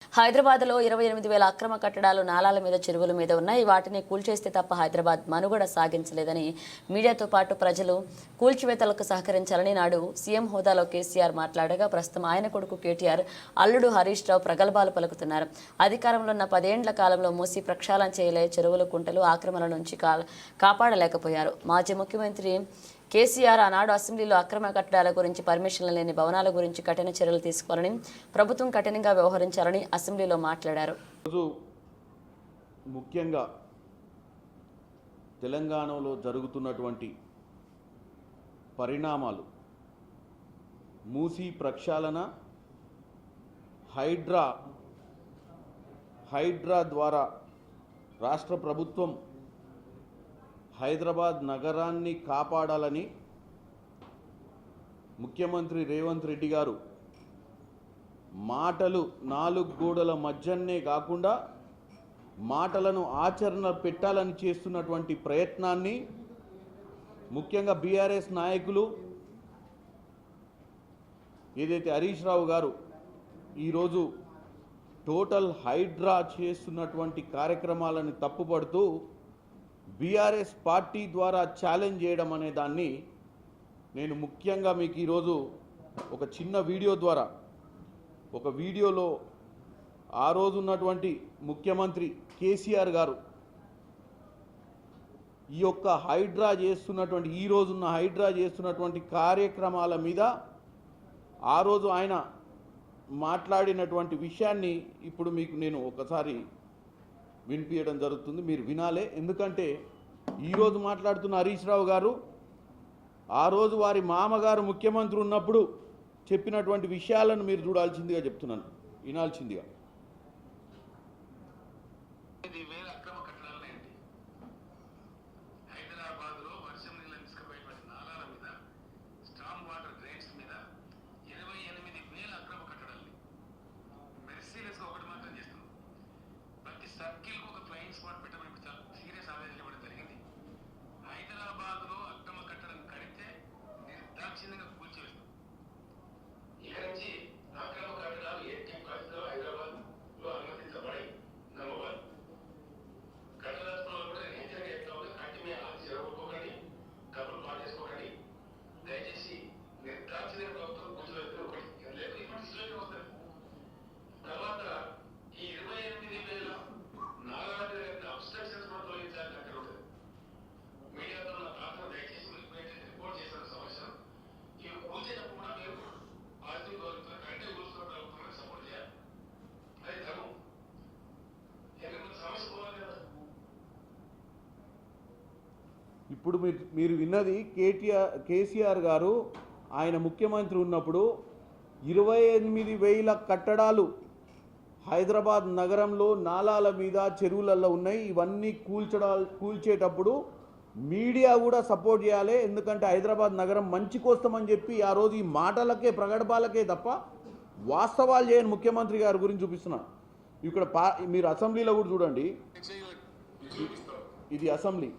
హైదరాబాద్లో 28,000 అక్రమ కట్టడాలు నాలాల మీద చెరువుల మీద ఉన్నాయి. వాటిని కూల్చేస్తే తప్ప హైదరాబాద్ మనుగడ సాగించలేదని మీడియాతో పాటు ప్రజలు కూల్చివేతలకు సహకరించాలని నాడు సీఎం హోదాలో కేసీఆర్ మాట్లాడగా ప్రస్తుతం ఆయన కొడుకు కేటీఆర్ అల్లుడు హరీష్ రావు ప్రగల్భాలు పలుకుతున్నారు. అధికారంలో ఉన్న 10 ఏండ్ల కాలంలో మూసి ప్రక్షాళన చేయలే చెరువుల కుంటలు ఆక్రమణల నుంచి కాపాడలేకపోయారు. మాజీ ముఖ్యమంత్రి కేసీఆర్ ఆనాడు అసెంబ్లీలో అక్రమ కట్టడాల గురించి పర్మిషన్లు లేని భవనాల గురించి కఠిన చర్యలు తీసుకోవాలని ప్రభుత్వం కఠినంగా వ్యవహరించాలని అసెంబ్లీలో మాట్లాడారు. ముఖ్యంగా తెలంగాణలో జరుగుతున్నటువంటి పరిణామాలు మూసీ ప్రక్షాళన హైడ్రా ద్వారా రాష్ట్ర ప్రభుత్వం హైదరాబాద్ నగరాన్ని కాపాడాలని ముఖ్యమంత్రి రేవంత్ రెడ్డి గారు మాటలు 4 గోడల మధ్యనే కాకుండా మాటలను ఆచరణ పెట్టాలని చేస్తున్నటువంటి ప్రయత్నాన్ని ముఖ్యంగా బీఆర్ఎస్ నాయకులు ఏదైతే హరీష్ రావు గారు ఈరోజు టోటల్ హైడ్రా చేస్తున్నటువంటి కార్యక్రమాలను తప్పుపడుతూ బీఆర్ఎస్ పార్టీ ద్వారా ఛాలెంజ్ చేయడం అనే దాన్ని నేను ముఖ్యంగా మీకు ఈరోజు ఒక చిన్న వీడియో ద్వారా ఒక వీడియోలో ఆ రోజు ఉన్నటువంటి ముఖ్యమంత్రి కేసీఆర్ గారు ఈ యొక్క హైడ్రా చేస్తున్నటువంటి ఈ రోజున్న హైడ్రా చేస్తున్నటువంటి కార్యక్రమాల మీద ఆ రోజు ఆయన మాట్లాడినటువంటి విషయాన్ని ఇప్పుడు మీకు నేను ఒకసారి వినిపించడం జరుగుతుంది. మీరు వినాలే. ఎందుకంటే ఈరోజు మాట్లాడుతున్న హరీష్ రావు గారు ఆ రోజు వారి మామగారు ముఖ్యమంత్రి ఉన్నప్పుడు చెప్పినటువంటి విషయాలను మీరు చూడాల్సిందిగా చెప్తున్నాను, వినాల్సిందిగా. ఇప్పుడు మీరు విన్నది కేసీఆర్ గారు ఆయన ముఖ్యమంత్రి ఉన్నప్పుడు 28,000 కట్టడాలు హైదరాబాద్ నగరంలో నాలాల మీద చెరువులలో ఉన్నాయి. ఇవన్నీ కూల్చేటప్పుడు మీడియా కూడా సపోర్ట్ చేయాలి. ఎందుకంటే హైదరాబాద్ నగరం మంచి కోసమని చెప్పి ఆ రోజు ఈ మాటలకే ప్రగడపాలకే తప్ప వాస్తవాలు చేయని ముఖ్యమంత్రి గారి గురించి చూపిస్తున్నా. ఇక్కడ మీరు అసెంబ్లీలో కూడా చూడండి, ఇది అసెంబ్లీ.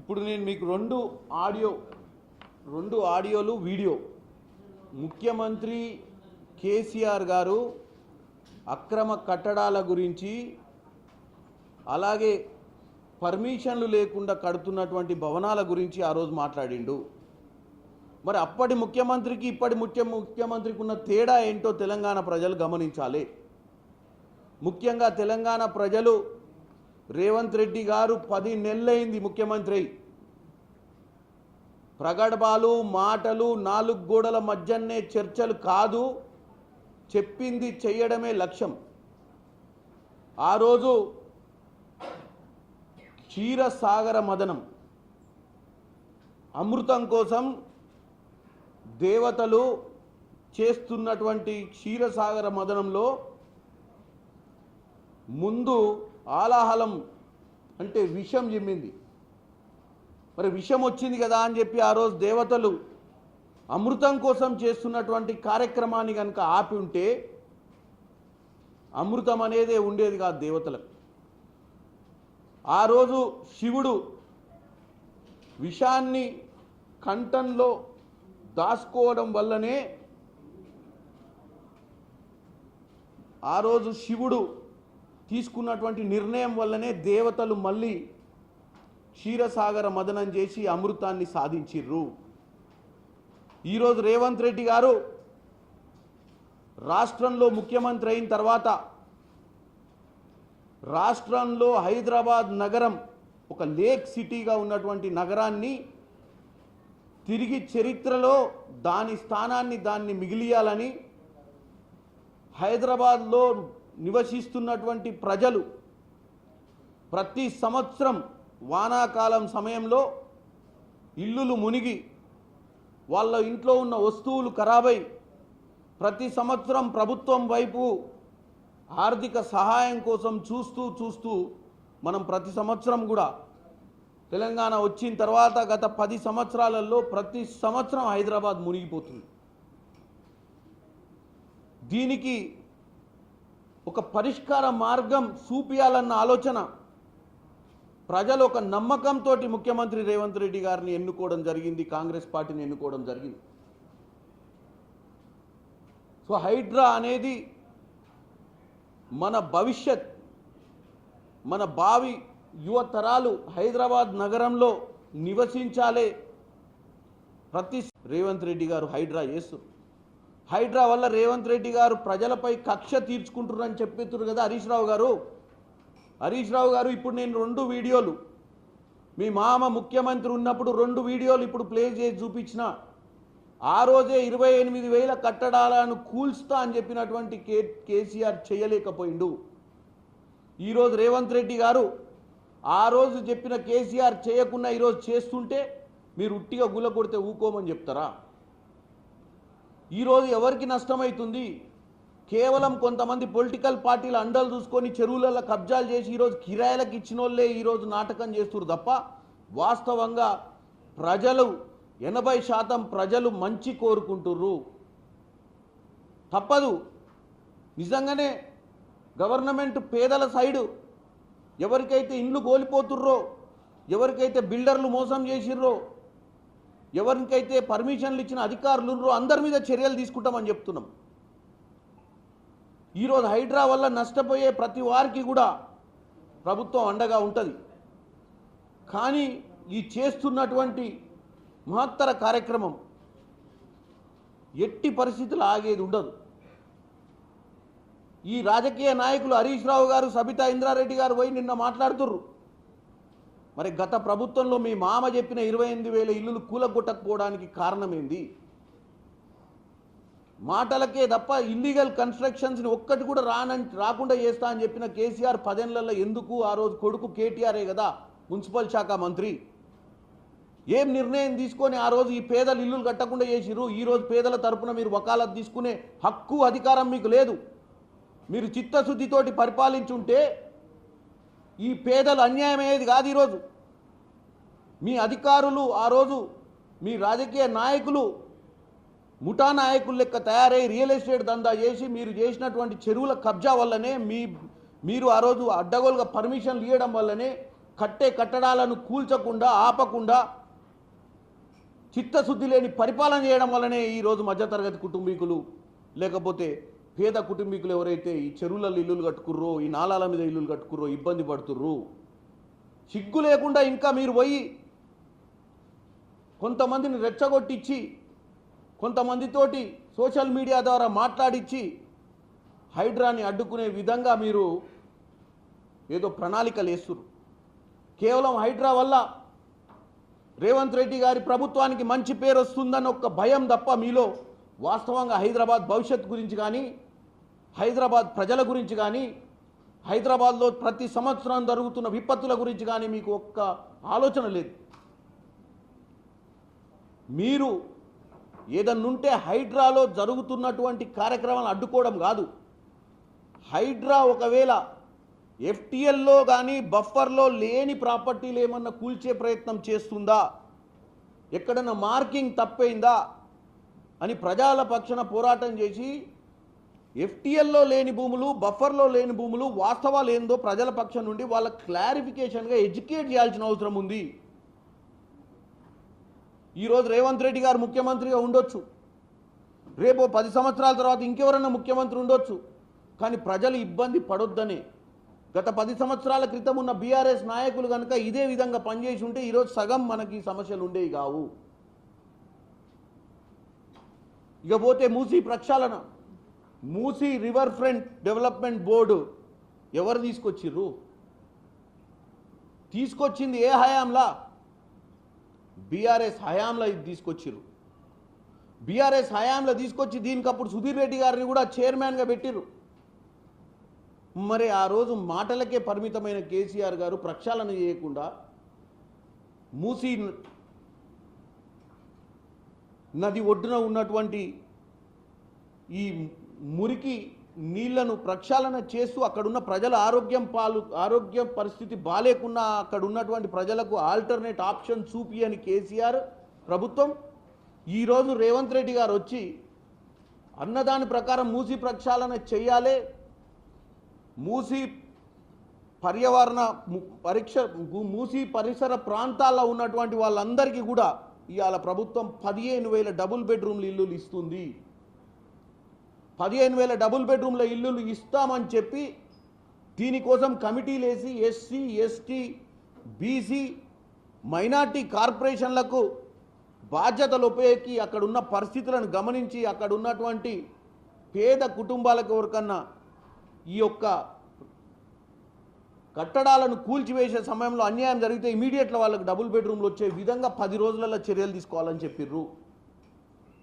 ఇప్పుడు నేను మీకు రెండు ఆడియోలు వీడియో ముఖ్యమంత్రి కేసీఆర్ గారు అక్రమ కట్టడాల గురించి అలాగే పర్మిషన్లు లేకుండా కడుతున్నటువంటి భవనాల గురించి ఆ రోజు మాట్లాడిండు. మరి అప్పటి ముఖ్యమంత్రికి ఇప్పటి ముఖ్యమంత్రికి ఉన్న తేడా ఏంటో తెలంగాణ ప్రజలు గమనించాలి. ముఖ్యంగా తెలంగాణ ప్రజలు రేవంత్ రెడ్డి గారు 10 నెలలైంది ముఖ్యమంత్రి అయి. ప్రగడబాలు మాటలు 4 గోడల మధ్యనే చర్చలు కాదు, చెప్పింది చేయడమే లక్ష్యం. ఆ రోజు క్షీరసాగర మదనం, అమృతం కోసం దేవతలు చేస్తున్నటువంటి క్షీరసాగర మదనంలో ముందు ఆలాహలం అంటే విషం జిమ్మింది. మరి విషం వచ్చింది కదా అని చెప్పి ఆ రోజు దేవతలు అమృతం కోసం చేస్తున్నటువంటి కార్యక్రమాన్ని కనుక ఆపి ఉంటే అమృతం అనేదే ఉండేది కాదు దేవతలకు. ఆ రోజు శివుడు విషాన్ని కంఠంలో దాచుకోవడం వల్లనే, ఆ రోజు శివుడు తీసుకున్నటువంటి నిర్ణయం వల్లనే దేవతలు మళ్ళీ క్షీరసాగర మదనం చేసి అమృతాన్ని సాధించిర్రు. ఈరోజు రేవంత్ రెడ్డి గారు రాష్ట్రంలో ముఖ్యమంత్రి అయిన తర్వాత రాష్ట్రంలో హైదరాబాద్ నగరం ఒక లేక్ సిటీగా ఉన్నటువంటి నగరాన్ని తిరిగి చరిత్రలో దాని స్థానాన్ని దాన్ని మిగిలియాలని, హైదరాబాద్లో నివసిస్తున్నటువంటి ప్రజలు ప్రతి సంవత్సరం వానాకాలం సమయంలో ఇల్లులు మునిగి వాళ్ళ ఇంట్లో ఉన్న వస్తువులు ఖరాబై ప్రతి సంవత్సరం ప్రభుత్వం వైపు ఆర్థిక సహాయం కోసం చూస్తూ మనం ప్రతి సంవత్సరం కూడా తెలంగాణ వచ్చిన తర్వాత గత 10 సంవత్సరాలలో ప్రతి సంవత్సరం హైదరాబాద్ మునిగిపోతుంది. దీనికి ఒక పరిష్కార మార్గం చూపియాలన్న ఆలోచన ప్రజలు ఒక నమ్మకంతో ముఖ్యమంత్రి రేవంత్ రెడ్డి గారిని ఎన్నుకోవడం జరిగింది, కాంగ్రెస్ పార్టీని ఎన్నుకోవడం జరిగింది. సో హైడ్రా అనేది మన భవిష్యత్, మన భావి యువతరాలు హైదరాబాద్ నగరంలో నివసించాలే. రేవంత్ రెడ్డి గారు హైడ్రా చేస్తారు. హైడ్రా వల్ల రేవంత్ రెడ్డి గారు ప్రజలపై కక్ష తీర్చుకుంటున్నారని చెప్పేస్తున్నారు కదా హరీష్ రావు గారు. హరీష్ రావు గారు ఇప్పుడు నేను 2 వీడియోలు మీ మామ ముఖ్యమంత్రి ఉన్నప్పుడు 2 వీడియోలు ఇప్పుడు ప్లే చేసి చూపించిన. ఆ రోజే 28,000 కట్టడాలను కూల్స్తా అని చెప్పినటువంటి కేసీఆర్ చేయలేకపోయిండు. ఈరోజు రేవంత్ రెడ్డి గారు ఆ రోజు చెప్పిన కేసీఆర్ చేయకుండా ఈరోజు చేస్తుంటే మీరు ఉట్టిగా గుల కొడితే ఊకోమని చెప్తారా? ఈరోజు ఎవరికి నష్టమవుతుంది? కేవలం కొంతమంది పొలిటికల్ పార్టీల అండలు చూసుకొని చెరువులలో కబ్జాలు చేసి ఈరోజు కిరాయిలకు ఇచ్చిన వాళ్ళే ఈరోజు నాటకం చేస్తున్నారు తప్ప వాస్తవంగా ప్రజలు 80% ప్రజలు మంచి కోరుకుంటుర్రు. తప్పదు. నిజంగానే గవర్నమెంట్ పేదల సైడు ఎవరికైతే ఇండ్లు కోల్పోతుర్రో, ఎవరికైతే బిల్డర్లు మోసం చేసిర్రో, ఎవరికైతే పర్మిషన్లు ఇచ్చిన అధికారులు ఉన్నారో అందరి మీద చర్యలు తీసుకుంటామని చెప్తున్నాం. ఈరోజు హైడ్రా వల్ల నష్టపోయే ప్రతి వారికి కూడా ప్రభుత్వం అండగా ఉంటుంది. కానీ ఈ చేస్తున్నటువంటి మహత్తర కార్యక్రమం ఎట్టి పరిస్థితులు ఆగేది ఉండదు. ఈ రాజకీయ నాయకులు హరీష్ రావు గారు, సబితా ఇంద్రారెడ్డి గారు పోయి నిన్న మాట్లాడుతుర్రు. మరి గత ప్రభుత్వంలో మీ మామ చెప్పిన 28,000 ఇల్లులు కూలగొట్టకపోవడానికి కారణం ఏంది? మాటలకే తప్ప ఇల్లీగల్ కన్స్ట్రక్షన్స్ని ఒక్కటి కూడా రాకుండా చేస్తా అని చెప్పిన కేసీఆర్ 10 ఏళ్లలో ఎందుకు? ఆ రోజు కొడుకు కేటీఆరే కదా మున్సిపల్ శాఖ మంత్రి. ఏం నిర్ణయం తీసుకొని ఆ రోజు ఈ పేదలు ఇల్లులు కట్టకుండా చేసిర్రు? ఈరోజు పేదల తరపున మీరు వకాలత్ తీసుకునే హక్కు అధికారం మీకు లేదు. మీరు చిత్తశుద్ధితోటి పరిపాలించుంటే ఈ పేదలు అన్యాయం అయ్యేది కాదు. ఈరోజు మీ అధికారులు, ఆ రోజు మీ రాజకీయ నాయకులు ముఠా నాయకుల లెక్క తయారై రియల్ ఎస్టేట్ దందా చేసి మీరు చేసినటువంటి చెరువుల కబ్జా వల్లనే, మీరు ఆ రోజు అడ్డగోలుగా పర్మిషన్లు ఇవ్వడం వల్లనే, కట్టే కట్టడాలను కూల్చకుండా ఆపకుండా చిత్తశుద్ధి లేని పరిపాలన చేయడం వల్లనే ఈరోజు మధ్యతరగతి కుటుంబీకులు లేకపోతే పేద కుటుంబీకులు ఎవరైతే ఈ చెరువులలో ఇల్లులు కట్టుకుర్రో, ఈ నాలాల మీద ఇల్లులు కట్టుకుర్రో ఇబ్బంది పడుతుర్రు. సిగ్గు లేకుండా ఇంకా మీరు పోయి కొంతమందిని రెచ్చగొట్టించి, కొంతమందితోటి సోషల్ మీడియా ద్వారా మాట్లాడించి హైడ్రాని అడ్డుకునే విధంగా మీరు ఏదో ప్రణాళికలు వేస్తున్నారు. కేవలం హైడ్రా వల్ల రేవంత్ రెడ్డి గారి ప్రభుత్వానికి మంచి పేరు వస్తుందని ఒక భయం తప్ప మీలో వాస్తవంగా హైదరాబాద్ భవిష్యత్ గురించి కానీ, హైదరాబాద్ ప్రజల గురించి కానీ, హైదరాబాద్లో ప్రతి సంవత్సరం జరుగుతున్న విపత్తుల గురించి కానీ మీకు ఒక్క ఆలోచన లేదు. మీరు ఏదన్నుంటే హైడ్రాలో జరుగుతున్నటువంటి కార్యక్రమాలను అడ్డుకోవడం కాదు. హైడ్రా ఒకవేళ ఎఫ్టీఎల్లో కానీ బఫర్లో లేని ప్రాపర్టీలు ఏమన్నా కూల్చే ప్రయత్నం చేస్తుందా, ఎక్కడన్నా మార్కింగ్ తప్పైందా అని ప్రజల పక్షాన పోరాటం చేసి ఎఫ్టీఎల్లో లేని భూములు, బఫర్లో లేని భూములు వాస్తవాలు ఏందో ప్రజల పక్షం నుండి వాళ్ళ క్లారిఫికేషన్గా ఎడ్యుకేట్ చేయాల్సిన అవసరం ఉంది. ఈరోజు రేవంత్ రెడ్డి గారు ముఖ్యమంత్రిగా ఉండొచ్చు, రేపు 10 సంవత్సరాల తర్వాత ఇంకెవరన్నా ముఖ్యమంత్రి ఉండొచ్చు. కానీ ప్రజలు ఇబ్బంది పడొద్దని గత 10 సంవత్సరాల క్రితం ఉన్న బీఆర్ఎస్ నాయకులు కనుక ఇదే విధంగా పనిచేసి ఉంటే ఈరోజు సగం మనకి సమస్యలు ఉండేవి కావు. ఇకపోతే మూసీ ప్రక్షాళన, Musi river front development board ఎవరు తీసుకొచ్చిర్రు? తీసుకొచ్చింది ఏ హయాంలా? బీఆర్ఎస్ హయాంలో ఇది తీసుకొచ్చిర్రు. బీఆర్ఎస్ హయాంలో తీసుకొచ్చి దీనికి అప్పుడు సుధీర్ రెడ్డి గారిని కూడా చైర్మన్గా పెట్టిర్రు. మరి ఆ రోజు మాటలకే పరిమితమైన కేసీఆర్ గారు ప్రక్షాళన చేయకుండా మూసీ నది ఒడ్డున ఉన్నటువంటి ఈ మురికి నీళ్లను ప్రక్షాళన చేస్తూ అక్కడున్న ప్రజల ఆరోగ్య పరిస్థితి బాలేకున్నా అక్కడ ఉన్నటువంటి ప్రజలకు ఆల్టర్నేట్ ఆప్షన్ చూపి అని కేసీఆర్ ప్రభుత్వం, ఈరోజు రేవంత్ రెడ్డి గారు వచ్చి అన్నదాని ప్రకారం మూసీ ప్రక్షాళన చేయాలి, మూసీ మూసీ పరిసర ప్రాంతాల్లో ఉన్నటువంటి వాళ్ళందరికీ కూడా ఇవాళ ప్రభుత్వం 15,000 డబుల్ బెడ్రూమ్ల ఇల్లులు ఇస్తుంది. 15,000 డబుల్ బెడ్రూమ్ల ఇల్లులు ఇస్తామని చెప్పి దీనికోసం కమిటీలు వేసి ఎస్సీ, ఎస్టీ, బీసీ, మైనార్టీ కార్పొరేషన్లకు బాధ్యతలు ఉపయోగించి అక్కడున్న పరిస్థితులను గమనించి అక్కడ ఉన్నటువంటి పేద కుటుంబాలకు ఎవరికన్నా ఈ యొక్క కట్టడాలను కూల్చివేసే సమయంలో అన్యాయం జరిగితే ఇమీడియట్గా వాళ్ళకి డబుల్ బెడ్రూమ్లు వచ్చే విధంగా 10 రోజులలో చర్యలు తీసుకోవాలని చెప్పిర్రు.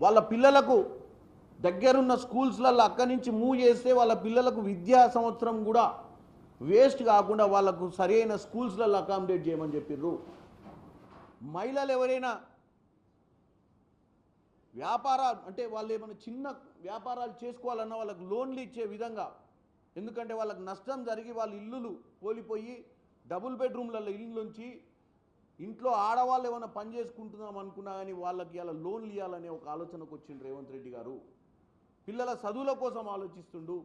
వాళ్ళ పిల్లలకు దగ్గరున్న స్కూల్స్లలో అక్కడి నుంచి మూవ్ చేస్తే వాళ్ళ పిల్లలకు విద్యా సంవత్సరం కూడా వేస్ట్ కాకుండా వాళ్ళకు సరైన స్కూల్స్లలో అకామిడేట్ చేయమని చెప్పిర్రు. మహిళలు ఎవరైనా వ్యాపారాలు అంటే వాళ్ళు ఏమైనా చిన్న వ్యాపారాలు చేసుకోవాలన్నా వాళ్ళకు లోన్లు ఇచ్చే విధంగా, ఎందుకంటే వాళ్ళకి నష్టం జరిగి వాళ్ళ ఇల్లులు కోల్పోయి డబుల్ బెడ్రూమ్లలో ఇల్లుంచి ఇంట్లో ఆడవాళ్ళు ఏమైనా పని చేసుకుంటున్నాం అనుకున్నా కానీ వాళ్ళకి ఇలా లోన్లు ఇవ్వాలనే ఒక ఆలోచనకు వచ్చిండు రేవంత్ రెడ్డి గారు. పిల్లల చదువుల కోసం ఆలోచిస్తుండు,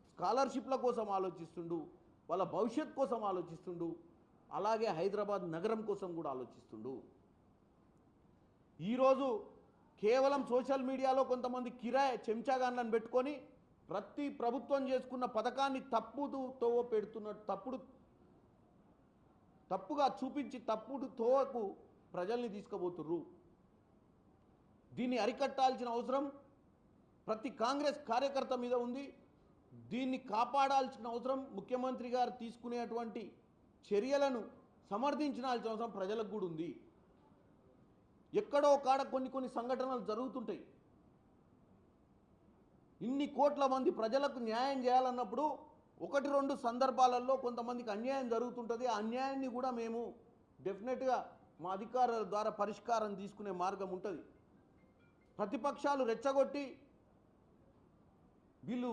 స్కాలర్షిప్ల కోసం ఆలోచిస్తుండు, వాళ్ళ భవిష్యత్ కోసం ఆలోచిస్తుండు, అలాగే హైదరాబాద్ నగరం కోసం కూడా ఆలోచిస్తుండు. ఈరోజు కేవలం సోషల్ మీడియాలో కొంతమంది కిరాయి చెంచాగాన్లను పెట్టుకొని ప్రతి ప్రభుత్వం చేసుకున్న పథకాన్ని తప్పుగా చూపించి తప్పుడు తోవకు ప్రజల్ని తీసుకుపోతుర్రు. దీన్ని అరికట్టాల్సిన అవసరం ప్రతి కాంగ్రెస్ కార్యకర్త మీద ఉంది. దీన్ని కాపాడాల్సిన అవసరం ముఖ్యమంత్రి గారు తీసుకునేటువంటి చర్యలను సమర్థించాల్సిన అవసరం ప్రజలకు కూడా ఉంది. ఎక్కడో కాడ కొన్ని సంఘటనలు జరుగుతుంటాయి. ఇన్ని కోట్ల మంది ప్రజలకు న్యాయం చేయాలన్నప్పుడు 1-2 సందర్భాలలో కొంతమందికి అన్యాయం జరుగుతుంటుంది. ఆ అన్యాయాన్ని కూడా మేము డెఫినెట్గా మా అధికారుల ద్వారా పరిష్కారం తీసుకునే మార్గం ఉంటుంది. ప్రతిపక్షాలు రెచ్చగొట్టి వీళ్ళు